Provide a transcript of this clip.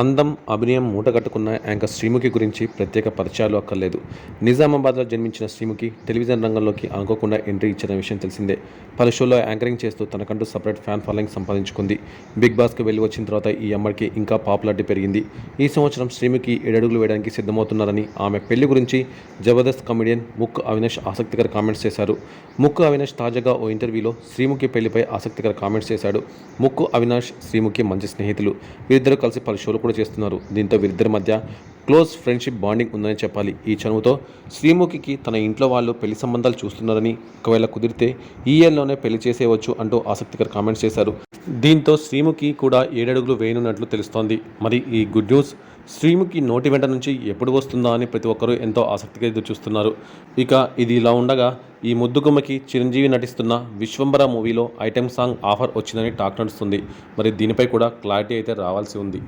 అందం, అభినయం మూటగట్టుకున్న యాంకర్ శ్రీముఖి గురించి ప్రత్యేక పరిచయాలు అక్కర్లేదు. నిజామాబాద్లో జన్మించిన శ్రీముఖి టెలివిజన్ రంగంలోకి అనుకోకుండా ఎంట్రీ ఇచ్చిన విషయం తెలిసిందే. పలు షోల్లో యాంకరింగ్ చేస్తూ తనకంటూ సపరేట్ ఫ్యాన్ ఫాలోయింగ్ సంపాదించుకుంది. బిగ్ బాస్కి వెళ్ళి వచ్చిన తర్వాత ఈ అమ్మడికి ఇంకా పాపులారిటీ పెరిగింది. ఈ సంవత్సరం శ్రీముఖి 7 అడుగులు వేయడానికి సిద్ధమవుతున్నారని, ఆమె పెళ్లి గురించి జబర్దస్త్ కమెడియన్ ముక్కు అవినాష్ ఆసక్తికర కామెంట్స్ చేశారు. ముక్కు అవినాష్ తాజాగా ఓ ఇంటర్వ్యూలో శ్రీముఖి పెళ్లిపై ఆసక్తికర కామెంట్స్ చేశాడు. ముక్కు అవినాష్, శ్రీముఖి మంచి స్నేహితులు. వీరిద్దరూ కలిసి పలు షోలు కూడా చేస్తున్నారు. దీంతో వీరిద్దరి మధ్య క్లోజ్ ఫ్రెండ్షిప్ బాండింగ్ ఉందని చెప్పాలి. ఈ చనువుతో శ్రీముఖికి తన ఇంట్లో వాళ్ళు పెళ్లి సంబంధాలు చూస్తున్నారని, ఒకవేళ కుదిరితే ఈ ఇయర్లోనే పెళ్లి చేసేయవచ్చు అంటూ ఆసక్తికర కామెంట్స్ చేశారు. దీంతో శ్రీముఖి కూడా 7 అడుగులు వేయనున్నట్లు తెలుస్తోంది. మరి ఈ గుడ్ న్యూస్ శ్రీముఖి నోటి వెంట నుంచి ఎప్పుడు వస్తుందా అని ప్రతి ఒక్కరూ ఎంతో ఆసక్తిగా ఎదురు చూస్తున్నారు. ఇక ఇది ఇలా ఉండగా ఈ ముద్దుగుమ్మకి చిరంజీవి నటిస్తున్న విశ్వంబర మూవీలో ఐటెం సాంగ్ ఆఫర్ వచ్చిందని టాక్ నడుస్తుంది. మరి దీనిపై కూడా క్లారిటీ అయితే రావాల్సి ఉంది.